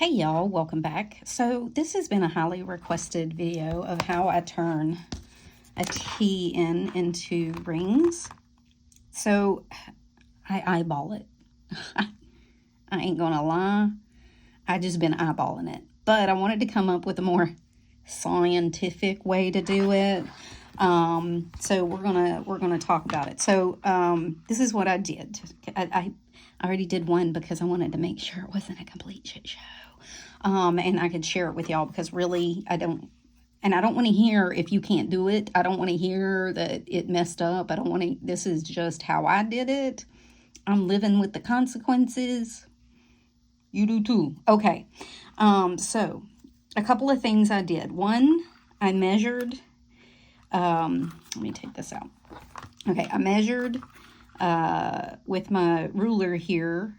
Hey y'all, welcome back. So this has been a highly requested video of how I turn a tea into rings. So I eyeball it. I ain't gonna lie, I just been eyeballing it. But I wanted to come up with a more scientific way to do it. So we're gonna talk about it. So this is what I did. I already did one because I wanted to make sure it wasn't a complete shit show. And I could share it with y'all because really I don't want to hear if you can't do it. I don't want to hear that it messed up. I don't want to, this is just how I did it. I'm living with the consequences. You do too. Okay. So a couple of things I did. One, I measured, let me take this out. Okay. I measured, with my ruler here.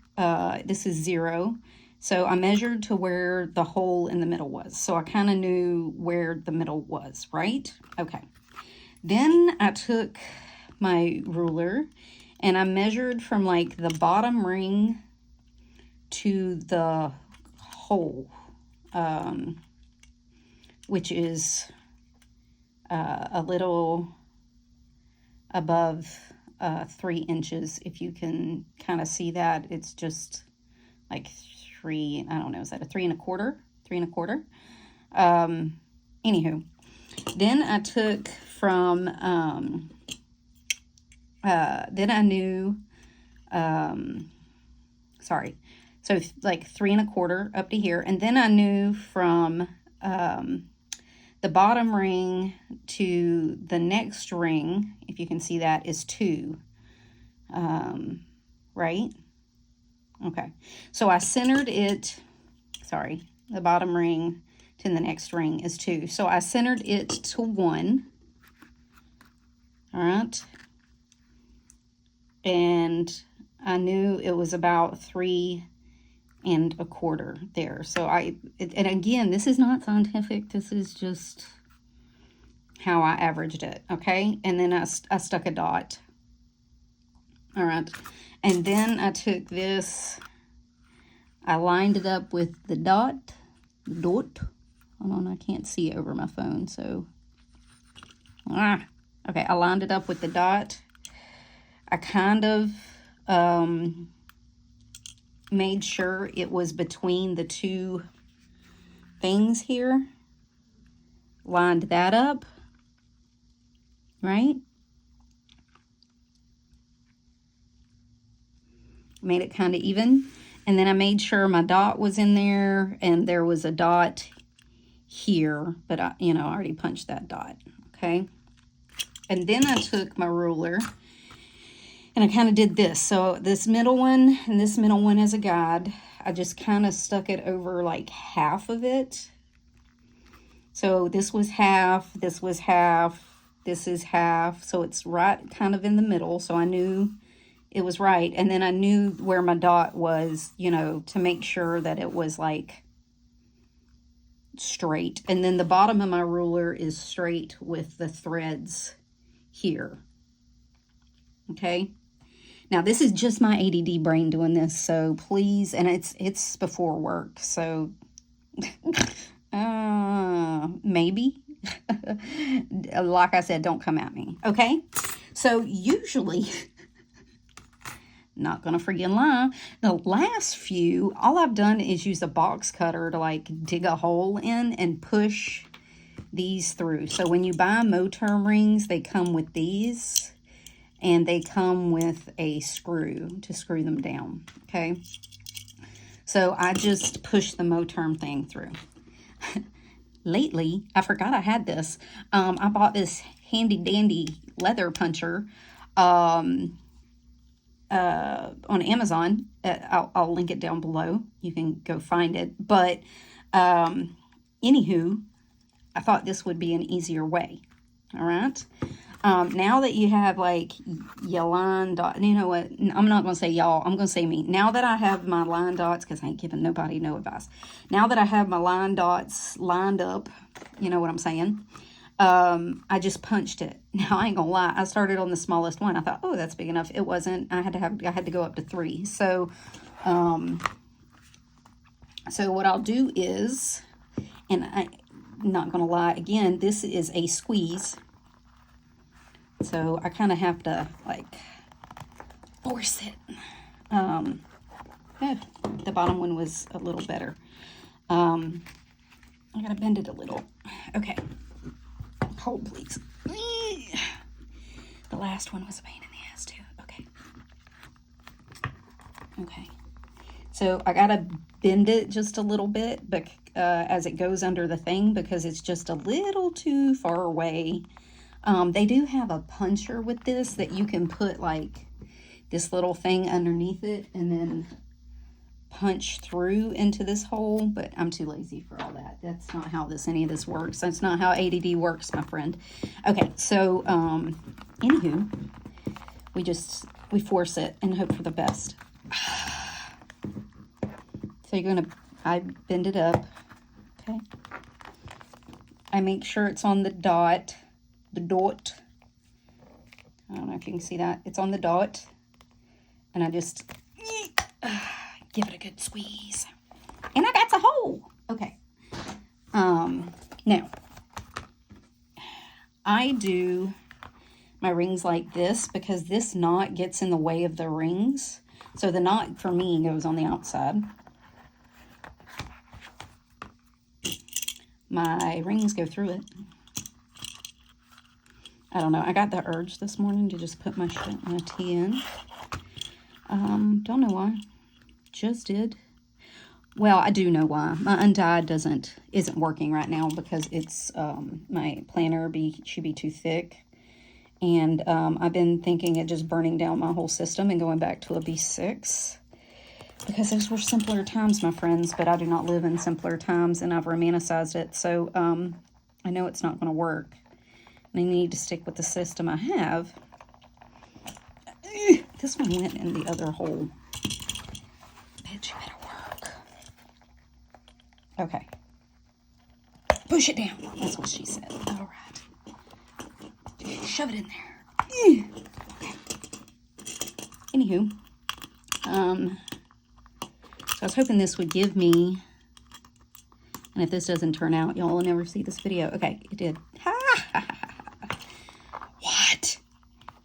This is 0. So I measured to where the hole in the middle was. So I kind of knew where the middle was, right? Okay. Then I took my ruler and I measured from like the bottom ring to the hole, which is a little above 3 inches. If you can kind of see that, it's just like 3, I don't know, is that a 3 1/4? 3 1/4. Anywho, then I took from, then I knew, sorry, so like 3 1/4 up to here, and then I knew from the bottom ring to the next ring, if you can see that, is 2, right? Okay, so I centered it, sorry, the bottom ring to the next ring is 2. So I centered it to 1, all right? And I knew it was about 3 1/4 there. So and again, this is not scientific. This is just how I averaged it, okay? And then I stuck a dot, all right? And then I took this, I lined it up with the dot. Hold on, I can't see over my phone, so. Okay, I lined it up with the dot. I kind of made sure it was between the 2 things here. Lined that up, right? Made it kind of even. And then I made sure my dot was in there, and there was a dot here, but I already punched that dot, okay? And then I took my ruler and I kind of did this. So this middle one and this middle one as a guide, I just kind of stuck it over like half of it. So this was half, this was half, this is half. So it's right kind of in the middle. So I knew it was right. And then I knew where my dot was, to make sure that it was like straight. And then the bottom of my ruler is straight with the threads here. Okay. Now this is just my ADD brain doing this. So please, and it's before work. So maybe, like I said, don't come at me. Okay. So usually, not gonna friggin' lie, the last few, all I've done is use a box cutter to like dig a hole in and push these through. So when you buy Moterm rings, they come with these, and they come with a screw to screw them down, okay? So I just push the Moterm thing through. Lately, I forgot I had this. I bought this handy dandy leather puncher, on Amazon. I'll link it down below. You can go find it. But anywho, I thought this would be an easier way. All right. Now that you have like your line dot, you know what? I'm not going to say y'all. I'm going to say me. Now that I have my line dots, because I ain't giving nobody no advice. Now that I have my line dots lined up, you know what I'm saying? I just punched it. Now I ain't gonna lie, I started on the smallest one. I thought, oh, that's big enough. It wasn't. I had to go up to 3. So So what I'll do is, and I'm not going to lie, again, this is a squeeze. So I kind of have to, like, force it. The bottom one was a little better. I got to bend it a little. Okay. Hold, please. The last one was a pain in the ass, too. Okay. Okay. So I got to bend it just a little bit but, as it goes under the thing because it's just a little too far away. They do have a puncher with this that you can put, like, this little thing underneath it and then punch through into this hole, but I'm too lazy for all that. That's not how any of this works. That's not how ADD works, my friend. Okay, so anywho, we force it and hope for the best. So I bend it up, okay? I make sure it's on the dot. I don't know if you can see that. It's on the dot, and I just give it a good squeeze. And I got the hole. Okay. Now, I do my rings like this because this knot gets in the way of the rings. So the knot, for me, goes on the outside. My rings go through it. I don't know. I got the urge this morning to just put my tea in. Don't know why. Just did. Well, I do know why. My undyed isn't working right now because it's my planner should be too thick, and I've been thinking of just burning down my whole system and going back to a B6 because those were simpler times, my friends. But I do not live in simpler times, and I've romanticized it, so I know it's not going to work. And I need to stick with the system I have. This one went in the other hole. Bitch, you better work. Okay. Push it down. That's what she said. All right. Shove it in there. Okay. Anywho. So I was hoping this would give me, and if this doesn't turn out, y'all will never see this video. Okay, it did. What?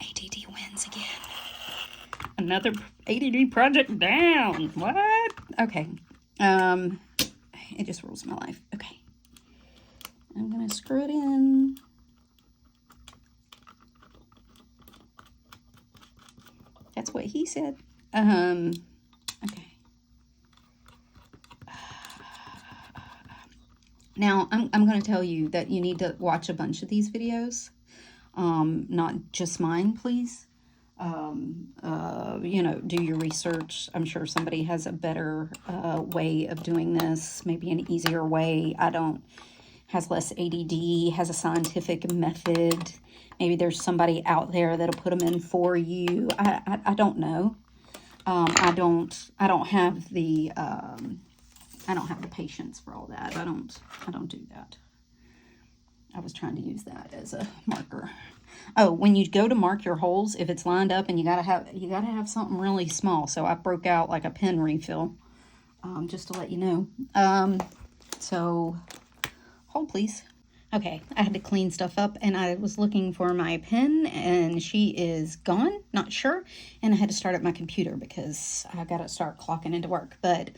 ADD wins again. Another ADD project down. What? Okay. It just rules my life. Okay. I'm going to screw it in. That's what he said. Okay. Now, I'm going to tell you that you need to watch a bunch of these videos. Not just mine, please. You know, do your research. I'm sure somebody has a better way of doing this, maybe an easier way. Has less ADD, has a scientific method. Maybe there's somebody out there that'll put them in for you. I don't know. I don't have the patience for all that. I don't do that. I was trying to use that as a marker. Oh, when you go to mark your holes, if it's lined up, and you gotta have something really small. So I broke out like a pen refill, just to let you know. So hold please. Okay, I had to clean stuff up, and I was looking for my pen, and she is gone, not sure, and I had to start up my computer because I gotta start clocking into work. But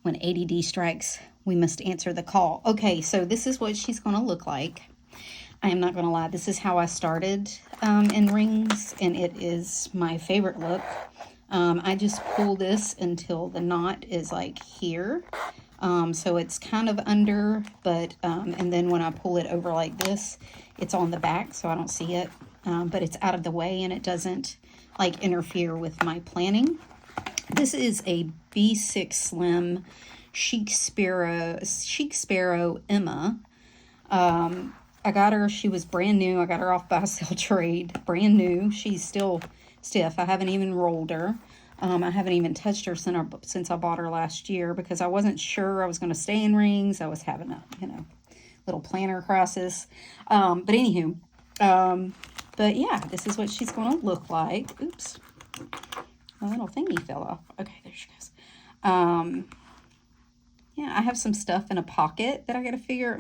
when ADD strikes, we must answer the call. Okay, so this is what she's gonna look like. I am not going to lie, this is how I started in rings, and it is my favorite look. I just pull this until the knot is like here. So it's kind of under, but, and then when I pull it over like this, it's on the back, so I don't see it. But it's out of the way, and it doesn't like interfere with my planning. This is a B6 Slim Chic Sparrow Emma. I got her, she was brand new. I got her off buy sale trade, brand new. She's still stiff. I haven't even rolled her. I haven't even touched her since I bought her last year because I wasn't sure I was going to stay in rings. I was having a, little planner crisis. But anywho, but yeah, this is what she's going to look like. Oops. My little thingy fell off. Okay, there she goes. yeah, I have some stuff in a pocket that I got to figure,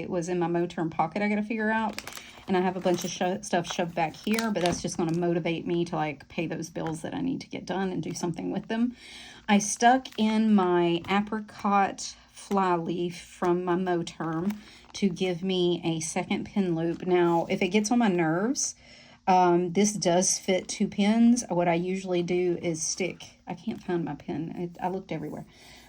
was in my Moterm pocket I got to figure out. And I have a bunch of stuff shoved back here, but that's just going to motivate me to like pay those bills that I need to get done and do something with them. I stuck in my apricot fly leaf from my Moterm to give me a second pin loop. Now, if it gets on my nerves, this does fit 2 pins. What I usually do is stick, I can't find my pin. I looked everywhere.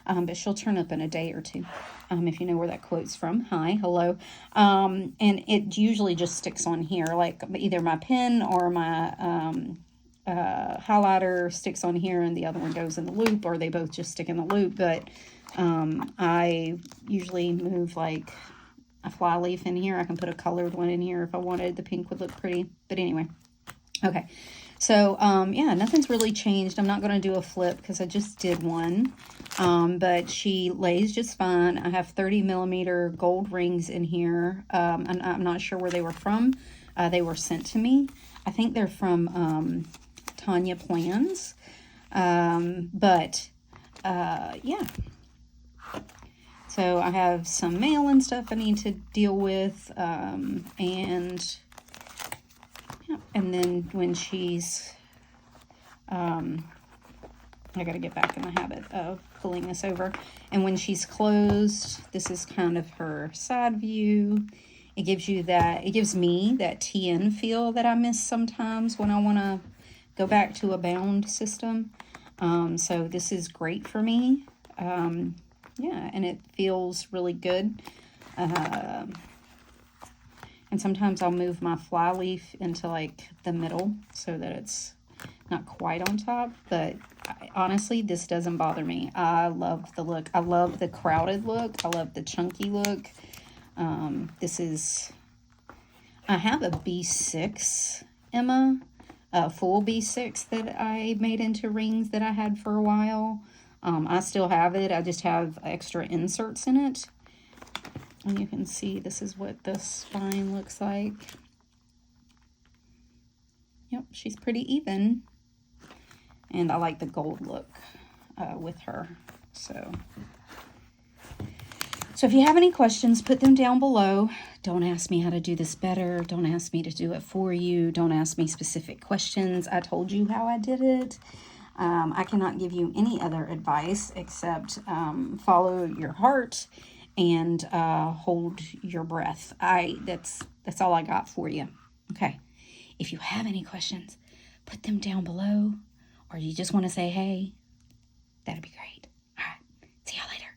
But she'll turn up in a day or two, if you know where that quote's from. Hi, hello. And it usually just sticks on here, like either my pen or my highlighter sticks on here and the other one goes in the loop, or they both just stick in the loop. But I usually move like a fly leaf in here. I can put a colored one in here if I wanted. The pink would look pretty. But anyway, okay. So, yeah, nothing's really changed. I'm not going to do a flip because I just did one. But she lays just fine. I have 30mm gold rings in here. I'm not sure where they were from. They were sent to me. I think they're from Tanya Plans. Yeah. So I have some mail and stuff I need to deal with. And then when she's, I got to get back in the habit of pulling this over. And when she's closed, this is kind of her side view. It gives you that, it gives me that TN feel that I miss sometimes when I want to go back to a bound system. So this is great for me. Yeah, and it feels really good. And sometimes I'll move my fly leaf into like the middle so that it's not quite on top. But honestly, this doesn't bother me. I love the look. I love the crowded look. I love the chunky look. I have a B6 Emma, a full B6 that I made into rings that I had for a while. I still have it. I just have extra inserts in it. And you can see this is what the spine looks like. Yep, she's pretty even. And I like the gold look with her. So if you have any questions, put them down below. Don't ask me how to do this better. Don't ask me to do it for you. Don't ask me specific questions. I told you how I did it. I cannot give you any other advice except follow your heart and hold your breath. That's all I got for you. Okay. If you have any questions, put them down below, or you just want to say hey, that'd be great. All right. See y'all later.